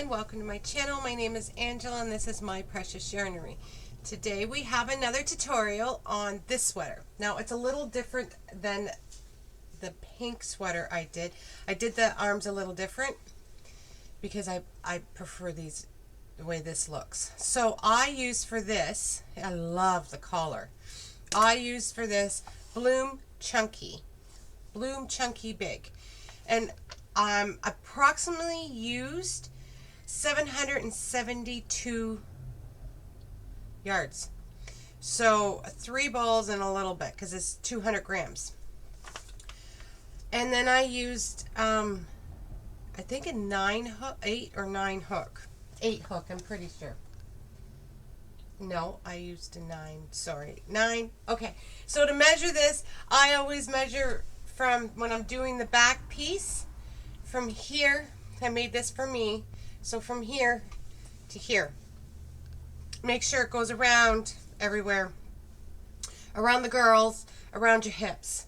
everyone, welcome to my channel. My name is Angela and this is My Precious Yarnery. Today we have another tutorial on this sweater. Now it's a little different than the pink sweater I did. I did the arms a little different because I prefer these the way this looks. So I use for this, I love the collar. I use for this Bloom Chunky Big. And approximately used 772 yards. So 3 balls and a little bit because it's 200 grams. And then I used, I think a 8 or 9 hook. 8 hook, I'm pretty sure. No, I used a 9. Sorry, 9. Okay, so to measure this, I always measure from when I'm doing the back piece. From here, I made this for me, so from here to here. Make sure it goes around everywhere, around the girls, around your hips,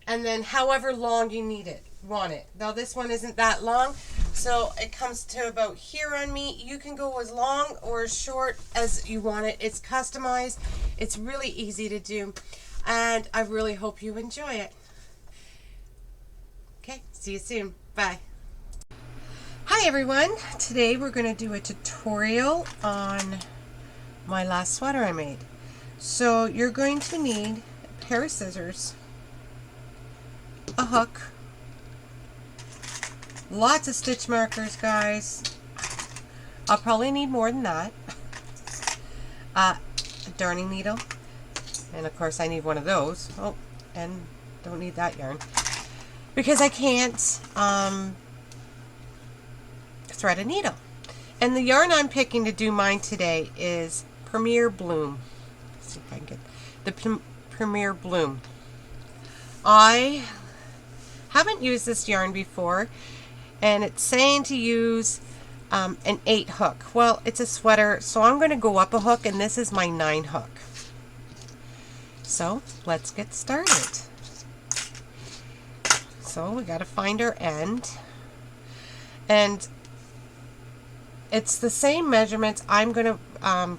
and then however long you want it. Now this one isn't that long, so it comes to about here on me. You can go as long or as short as you want it. It's customized. It's really easy to do, and I really hope you enjoy it. Okay, see you soon. Bye. Hi everyone, today we're going to do a tutorial on my last sweater I made. So you're going to need a pair of scissors, a hook, lots of stitch markers, guys. I'll probably need more than that, a darning needle, and of course I need one of those. Oh, and don't need that yarn because I can't thread a needle. And the yarn I'm picking to do mine today is Premier Bloom. Let's see if I can get the Premier Bloom. I haven't used this yarn before, and it's saying to use an 8 hook. Well, it's a sweater, so I'm going to go up a hook, and this is my 9 hook. So let's get started. So we got to find our end, and it's the same measurements. I'm going to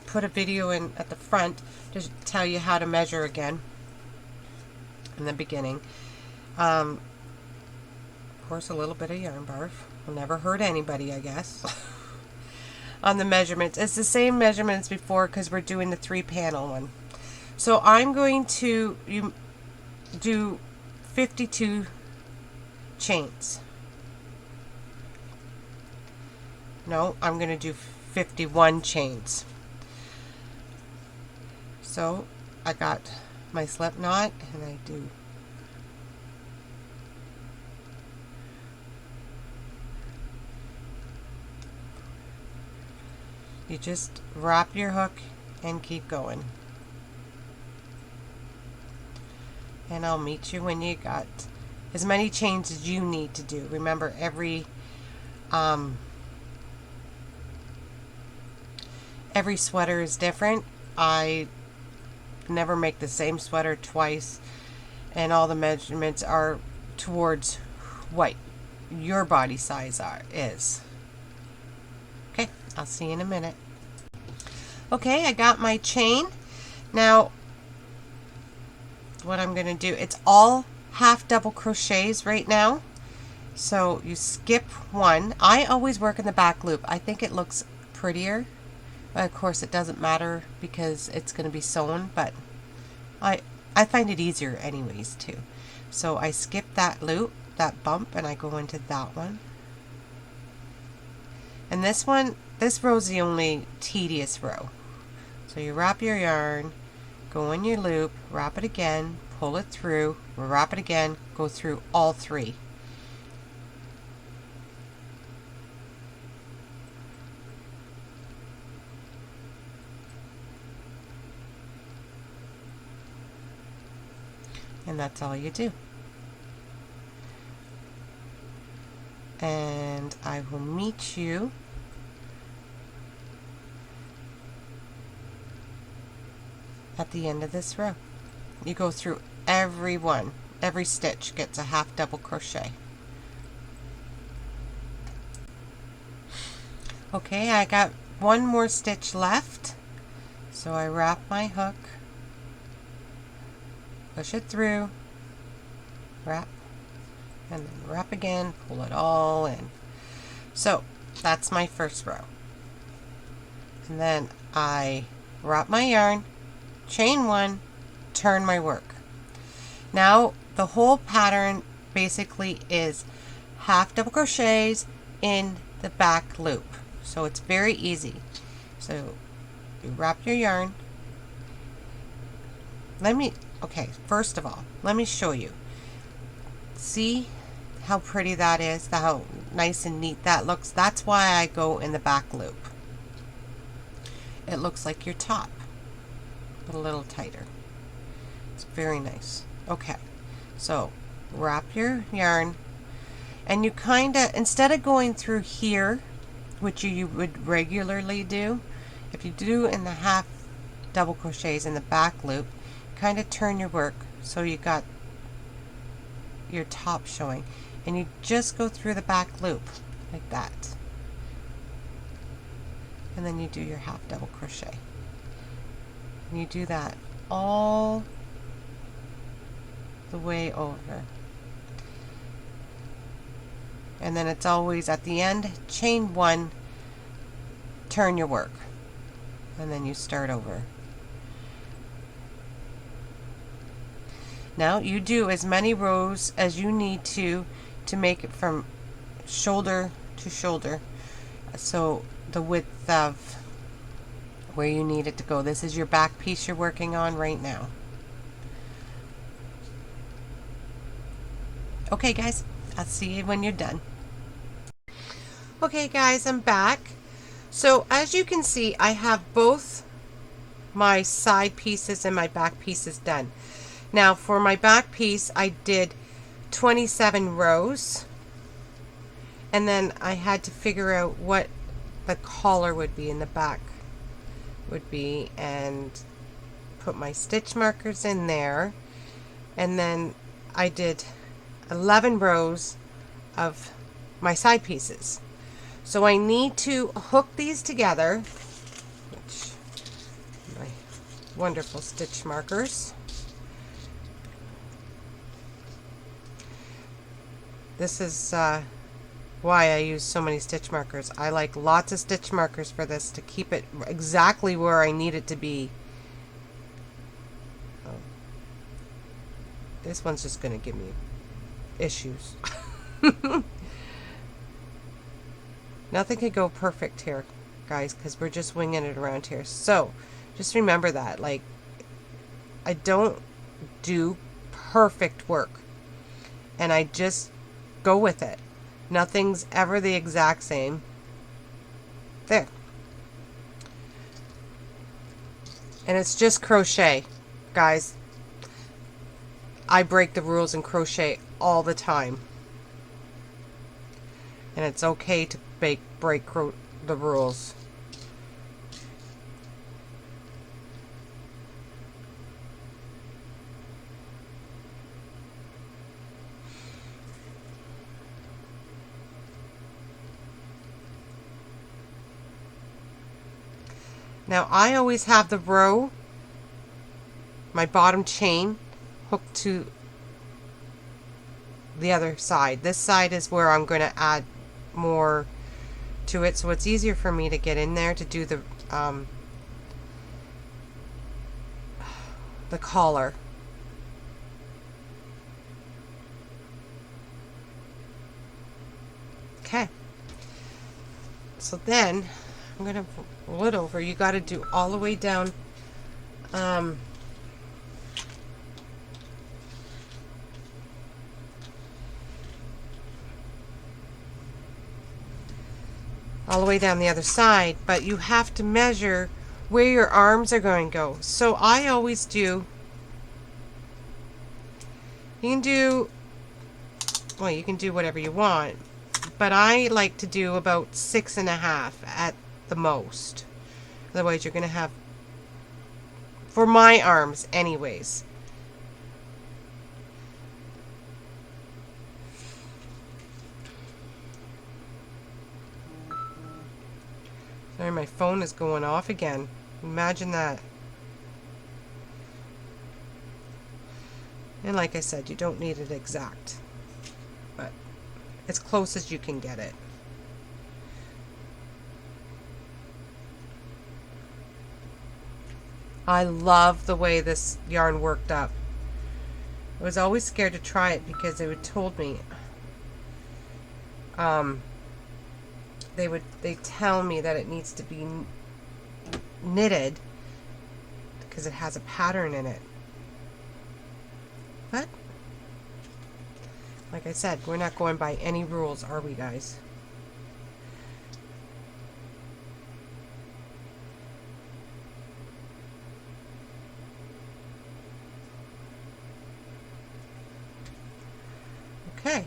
put a video in at the front to tell you how to measure again in the beginning. Of course, a little bit of yarn barf will never hurt anybody, I guess. On the measurements, it's the same measurements before because we're doing the 3-panel one. So I'm going to do 52 chains. No, I'm going to do 51 chains. So I got my slip knot, and I do you just wrap your hook and keep going. And I'll meet you when you got as many chains as you need to do. Remember, every sweater is different. I never make the same sweater twice, and all the measurements are towards what your body size is. Okay, I'll see you in a minute. Okay, I got my chain. Now, what I'm going to do, it's all half double crochets right now. So you skip one. I always work in the back loop. I think it looks prettier. Of course, it doesn't matter because it's going to be sewn, but I find it easier anyways too. So I skip that loop, that bump, and I go into that one. And this one, this row is the only tedious row. So you wrap your yarn, go in your loop, wrap it again, pull it through, wrap it again, go through all 3. And that's all you do. And I will meet you at the end of this row. You go through every one. Every stitch gets a half double crochet. Okay, I got one more stitch left, so I wrap my hook, push it through, wrap, and then wrap again, pull it all in. So that's my first row. And then I wrap my yarn, chain one, turn my work. Now the whole pattern basically is half double crochets in the back loop. So it's very easy. So you wrap your yarn. Okay, first of all, let me show you. See how pretty that is, how nice and neat that looks? That's why I go in the back loop. It looks like your top, but a little tighter. It's very nice. Okay, so wrap your yarn, and you kind of, instead of going through here, which you would regularly do, if you do in the half double crochets in the back loop, kind of turn your work so you got your top showing, and you just go through the back loop like that, and then you do your half double crochet, and you do that all the way over, and then it's always at the end, chain one, turn your work, and then you start over. Now you do as many rows as you need to make it from shoulder to shoulder, so the width of where you need it to go. This is your back piece you're working on right now. Okay guys, I'll see you when you're done. Okay guys, I'm back. So as you can see, I have both my side pieces and my back pieces done. Now for my back piece, I did 27 rows, and then I had to figure out what the collar would be in the back would be, and put my stitch markers in there, and then I did 11 rows of my side pieces. So I need to hook these together, which my wonderful stitch markers. This is why I use so many stitch markers. I like lots of stitch markers for this to keep it exactly where I need it to be. This one's just going to give me issues. Nothing could go perfect here, guys, because we're just winging it around here. So just remember that, like, I don't do perfect work, and I just go with it. Nothing's ever the exact same. There. And it's just crochet, guys. I break the rules in crochet all the time. And it's okay to break the rules. Now I always have the row, my bottom chain, hooked to the other side. This side is where I'm going to add more to it, so it's easier for me to get in there to do the collar. Okay, so then I'm going to roll it over. You got to do all the way down all the way down the other side, but you have to measure where your arms are going to go. So I always do, you can do whatever you want, but I like to do about 6.5 at the most. Otherwise you're going to have, for my arms anyways, Sorry, my phone is going off again. Imagine that. And like I said, you don't need it exact, but as close as you can get it. I love the way this yarn worked up. I was always scared to try it because they would told me, they tell me that it needs to be knitted because it has a pattern in it. But like I said, we're not going by any rules, are we, guys? Okay.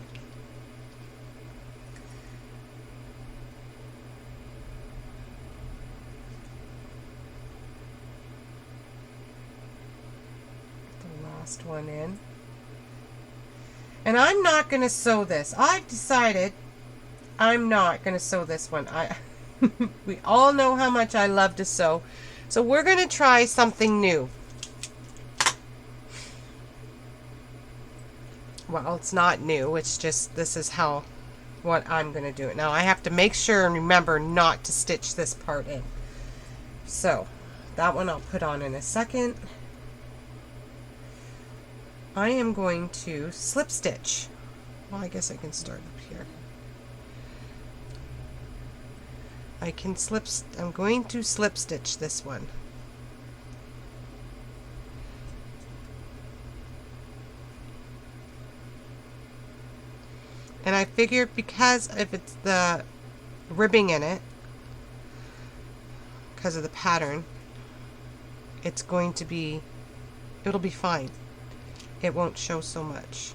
The last one in. And I'm not going to sew this. I've decided I'm not going to sew this one. We all know how much I love to sew. So we're going to try something new. Well, it's not new. It's just this is what I'm going to do it. Now I have to make sure and remember not to stitch this part in. So that one I'll put on in a second. I am going to slip stitch. Well, I guess I can start up here. I'm going to slip stitch this one. And I figured because if it's the ribbing in it, because of the pattern, it'll be fine. It won't show so much.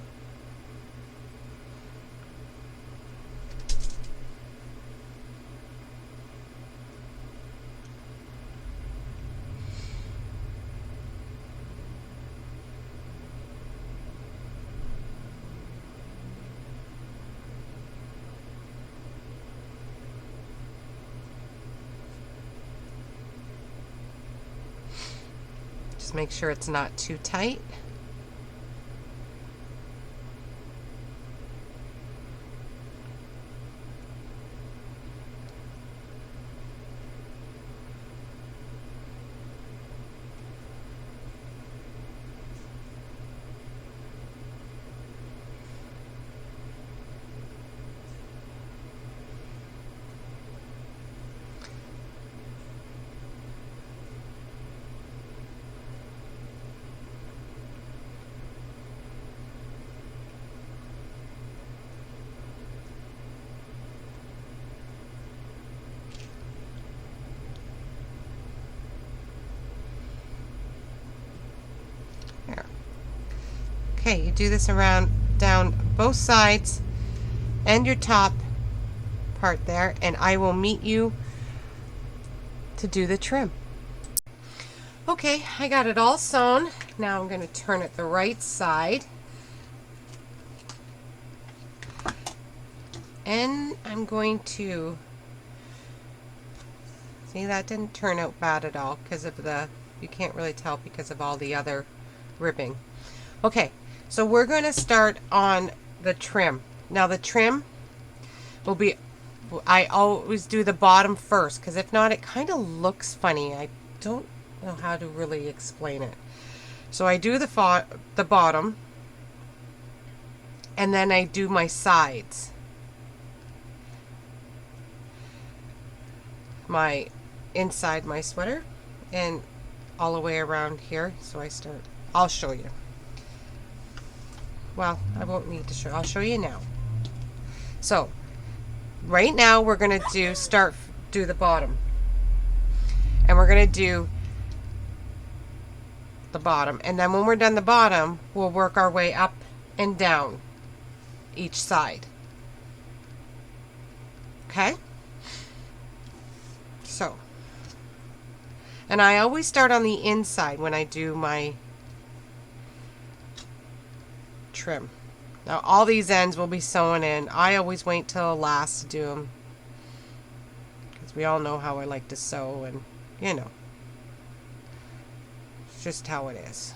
Just make sure it's not too tight. Okay, you do this down both sides and your top part there, and I will meet you to do the trim. Okay, I got it all sewn. Now I'm going to turn it the right side. And I'm going to, see, that didn't turn out bad at all because of you can't really tell because of all the other ribbing. Okay, so we're going to start on the trim. Now the trim will be, I always do the bottom first because if not it kind of looks funny. I don't know how to really explain it. So I do the bottom and then I do my sides. My inside my sweater and all the way around here. So I'll show you. Well, I won't need to show. I'll show you now. So, right now we're going to do the bottom. And we're going to do the bottom. And then when we're done the bottom, we'll work our way up and down each side. Okay? So, and I always start on the inside when I do my trim. Now all these ends will be sewn in. I always wait till last to do them. We all know how I like to sew, and you know, it's just how it is.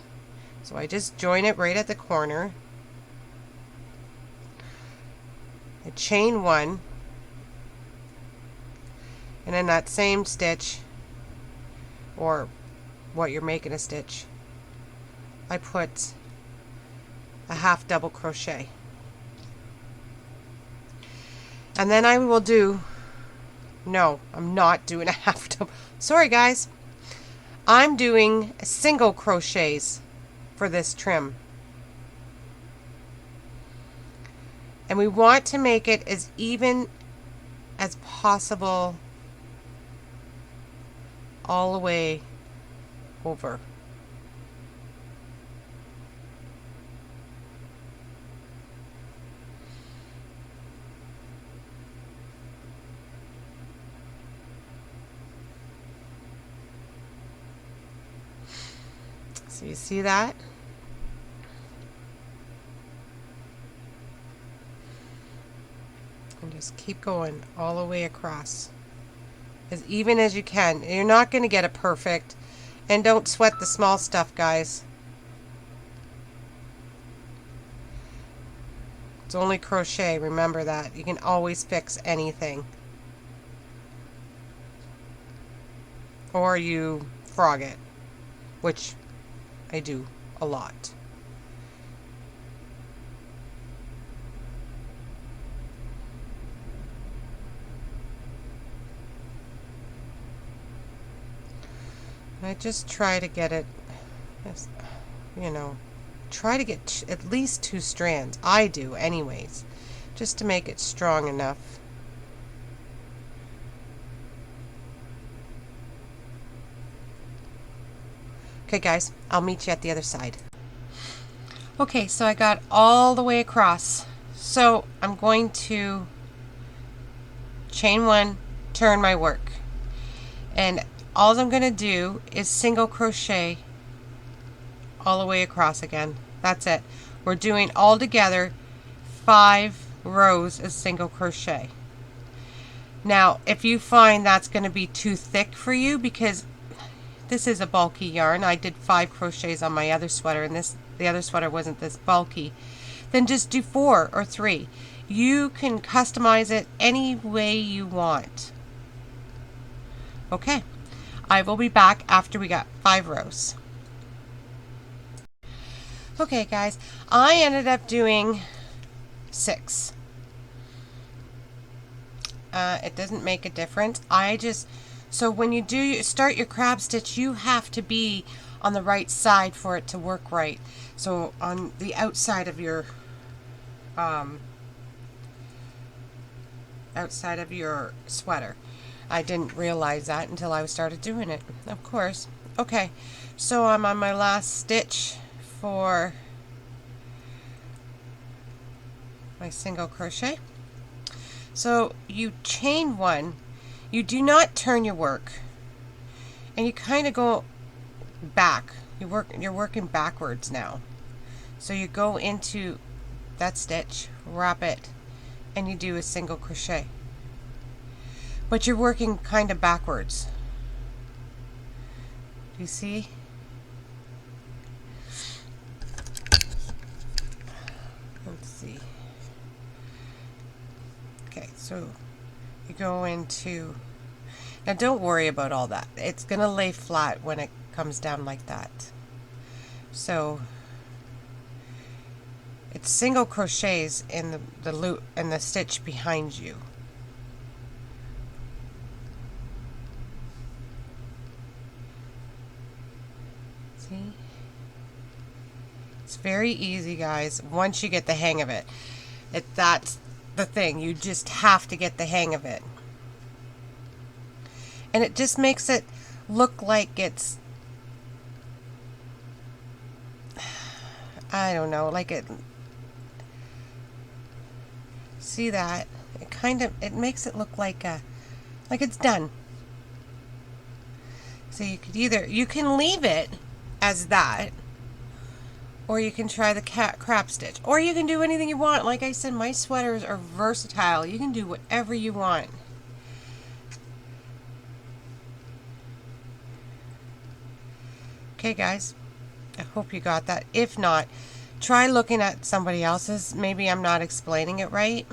So I just join it right at the corner. I chain one, and in that same stitch, or what you're making a stitch, I put a half double crochet. And then I will do, no, I'm not doing a half double. Sorry guys. I'm doing single crochets for this trim. And we want to make it as even as possible all the way over. So you see that? And just keep going all the way across. As even as you can. You're not going to get it perfect. And don't sweat the small stuff, guys. It's only crochet, remember that. You can always fix anything. Or you frog it, which I do a lot. I just try to get it, you know, try to get at least 2 strands. I do anyways, just to make it strong enough. Okay guys, I'll meet you at the other side. Okay, so I got all the way across. So I'm going to chain one, turn my work. And all I'm going to do is single crochet all the way across again. That's it. We're doing all together 5 rows of single crochet. Now, if you find that's going to be too thick for you, because this is a bulky yarn. I did 5 crochets on my other sweater, and the other sweater wasn't this bulky. Then just do 4 or 3. You can customize it any way you want. Okay, I will be back after we got 5 rows. Okay guys, I ended up doing 6. It doesn't make a difference. So when you start your crab stitch, you have to be on the right side for it to work right. So on the outside of your sweater. I didn't realize that until I started doing it, of course. Okay, so I'm on my last stitch for my single crochet. So you chain one. You do not turn your work, and you kind of go back. You're working backwards now. So you go into that stitch, wrap it, and you do a single crochet. But you're working kind of backwards. Do you see? Let's see. Okay, so you go into, now don't worry about all that. It's gonna lay flat when it comes down like that. So it's single crochets in the loop and the stitch behind you. See? It's very easy, guys, once you get the hang of it. That's the thing. You just have to get the hang of it. And it just makes it look like it's, I don't know, like it, see that? It makes it look like it's done. So you can leave it as that, or you can try the crab stitch, or you can do anything you want. Like I said, my sweaters are versatile. You can do whatever you want. Okay, guys, I hope you got that. If not, try looking at somebody else's. Maybe I'm not explaining it right.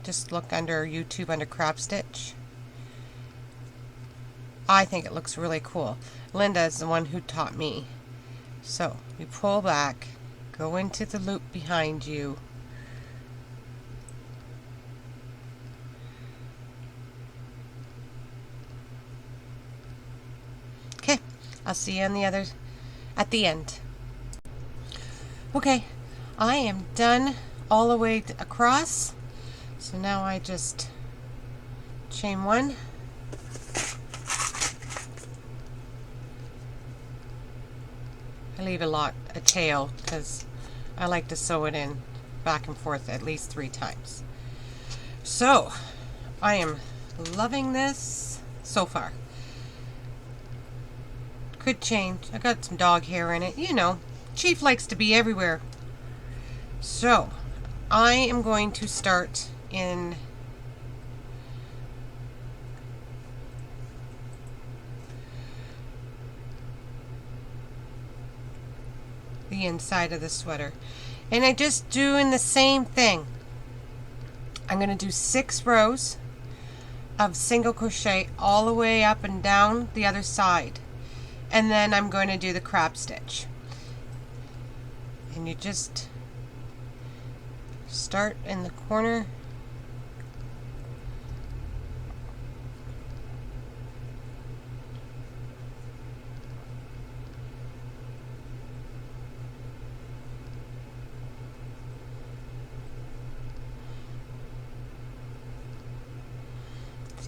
Just look under YouTube under crop stitch. I think it looks really cool. Linda is the one who taught me. So you pull back, go into the loop behind you. Okay, I'll see you on the other at the end. Okay, I am done all the way across. So now I just chain one. I leave a tail because I like to sew it in back and forth at least 3 times. So I am loving this so far. Could change. I got some dog hair in it. You know, Chief likes to be everywhere. So I am going to start in the inside of the sweater, and I just doing the same thing. I'm going to do 6 rows of single crochet all the way up and down the other side, and then I'm going to do the crab stitch. And you just start in the corner.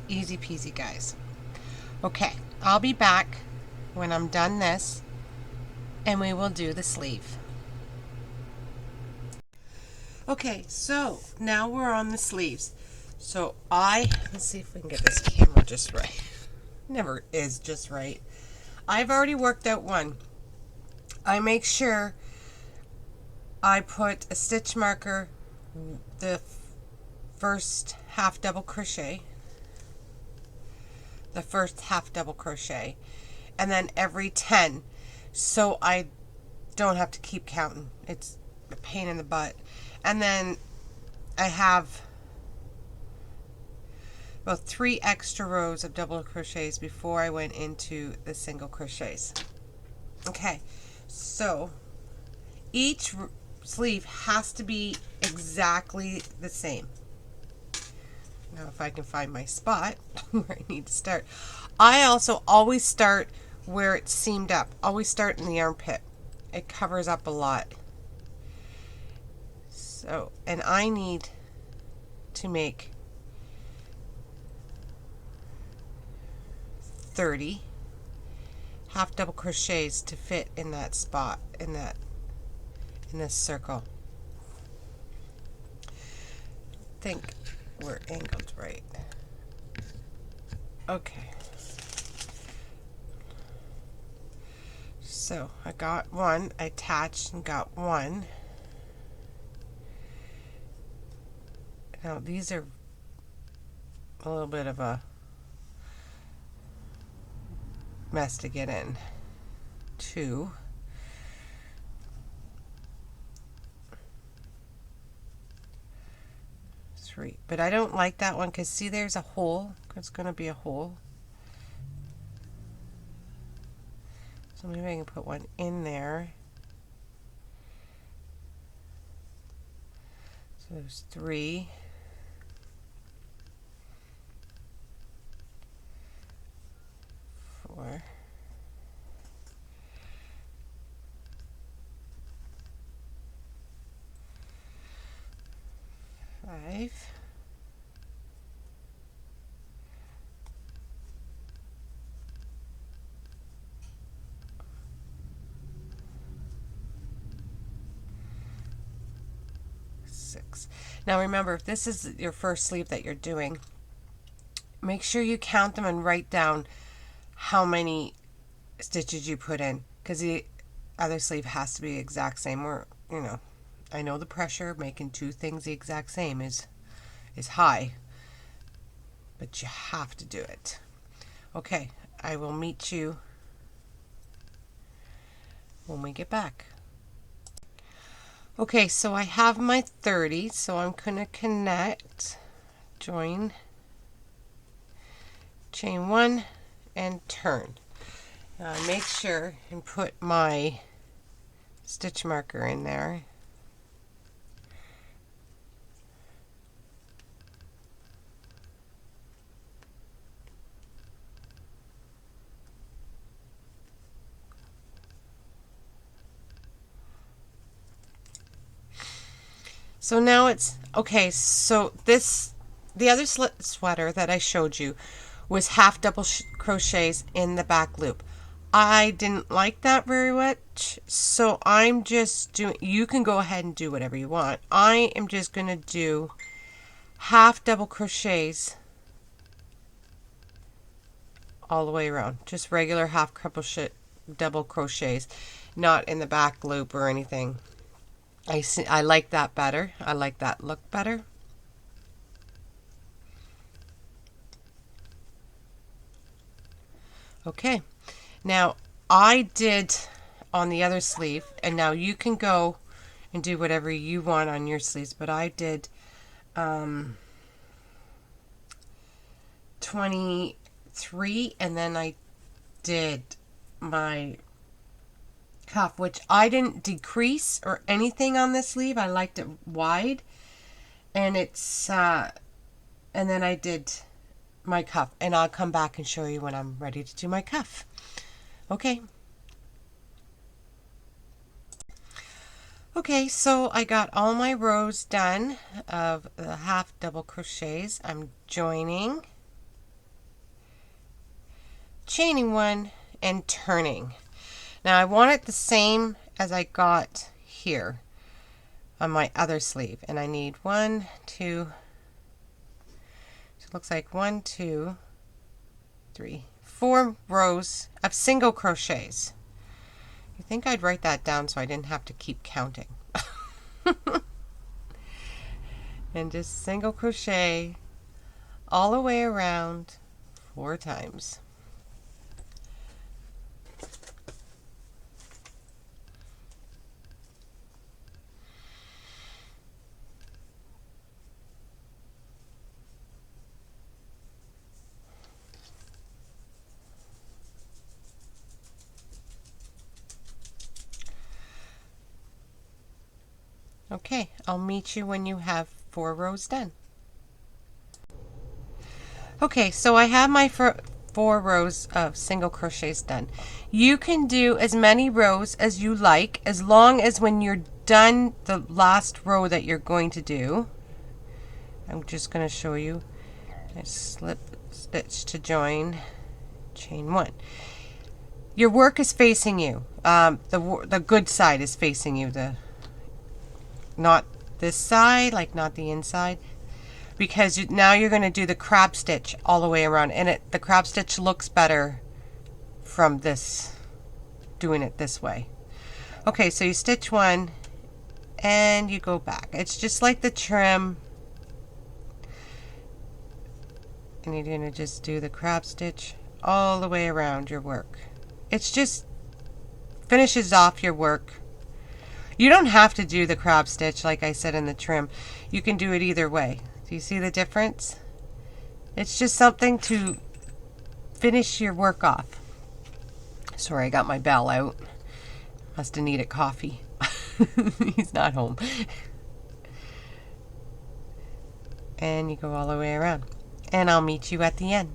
Easy peasy, guys. Okay, I'll be back when I'm done this, and we will do the sleeve. Okay, so now we're on the sleeves. So let's see if we can get this camera just right. Never is just right. I've already worked out one. I make sure I put a stitch marker the first half double crochet, and then every 10, so I don't have to keep counting. It's a pain in the butt. And then I have about 3 extra rows of double crochets before I went into the single crochets. Okay, so each sleeve has to be exactly the same. Now if I can find my spot where I need to start. I also always start where it's seamed up. Always start in the armpit. It covers up a lot. So, and I need to make 30 half double crochets to fit in that spot, in this circle. I think we're angled right. Okay. So I got one, I attached and got one. Now these are a little bit of a mess to get in. 2. 3. But I don't like that one because see there's a hole. There's going to be a hole. So maybe I can put one in there. So there's 3. 4. 5. 6. Now remember, if this is your first sleeve that you're doing, make sure you count them and write down how many stitches you put in, because the other sleeve has to be the exact same. Or, you know, I know the pressure of making 2 things the exact same is high, but you have to do it. Okay, I will meet you when we get back. Okay, so I have my 30, so I'm going to connect, join, chain 1, and turn. Now make sure and put my stitch marker in there. So now it's okay. So the other sweater that I showed you was half double crochets in the back loop. I didn't like that very much, so I'm just doing, you can go ahead and do whatever you want. I am just going to do half double crochets all the way around. Just regular half double crochets, not in the back loop or anything. I like that better. I like that look better. Okay, now I did on the other sleeve, and now you can go and do whatever you want on your sleeves, but I did 23, and then I did my cuff, which I didn't decrease or anything on this sleeve. I liked it wide, and it's and then I did my cuff, and I'll come back and show you when I'm ready to do my cuff. Okay. Okay, so I got all my rows done of the half double crochets. I'm joining, chaining 1, and turning. Now I want it the same as I got here on my other sleeve, and I need 1, 2, so it looks like 1, 2, 3, 4 rows of single crochets. You think I'd write that down so I didn't have to keep counting. And just single crochet all the way around 4 times. Okay, I'll meet you when you have 4 rows done. Okay, so I have my 4 rows of single crochets done. You can do as many rows as you like, as long as when you're done the last row that you're going to do, I'm just going to show you. I slip stitch to chain 1. Your work is facing you. The good side is facing you. Not this side, like not the inside, because now you're going to do the crab stitch all the way around, and the crab stitch looks better from this, doing it this way. Okay, so you stitch 1 and you go back. It's just like the trim, and you're going to just do the crab stitch all the way around your work. It's just finishes off your work. You don't have to do the crab stitch like I said in the trim. You can do it either way. Do you see the difference? It's just something to finish your work off. Sorry, I got my bell out. Must have needed coffee. He's not home. And you go all the way around. And I'll meet you at the end.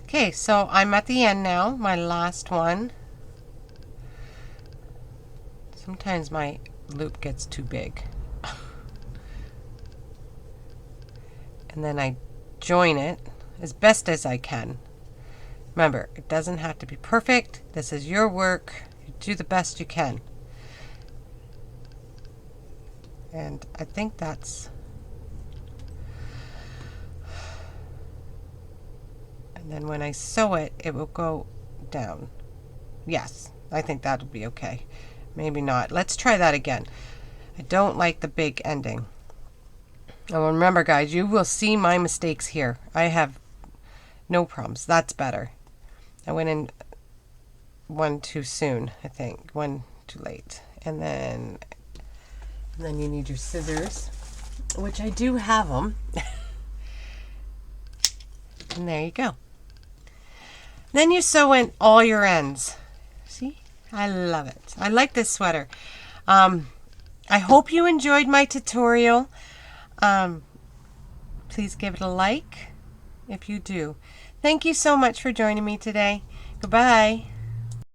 Okay, so I'm at the end now. My last one. Sometimes my loop gets too big. And then I join it as best as I can. Remember, it doesn't have to be perfect. This is your work. You do the best you can. And I think that's... And then when I sew it, it will go down. Yes, I think that'll be okay. Maybe not. Let's try that again. I don't like the big ending. Oh, remember guys, you will see my mistakes here. I have no problems. That's better. I went in one too soon, I think. One too late. And then you need your scissors, which I do have them. And there you go. Then you sew in all your ends. See? I love it. I like this sweater. I hope you enjoyed my tutorial. Please give it a like if you do. Thank you so much for joining me today. Goodbye.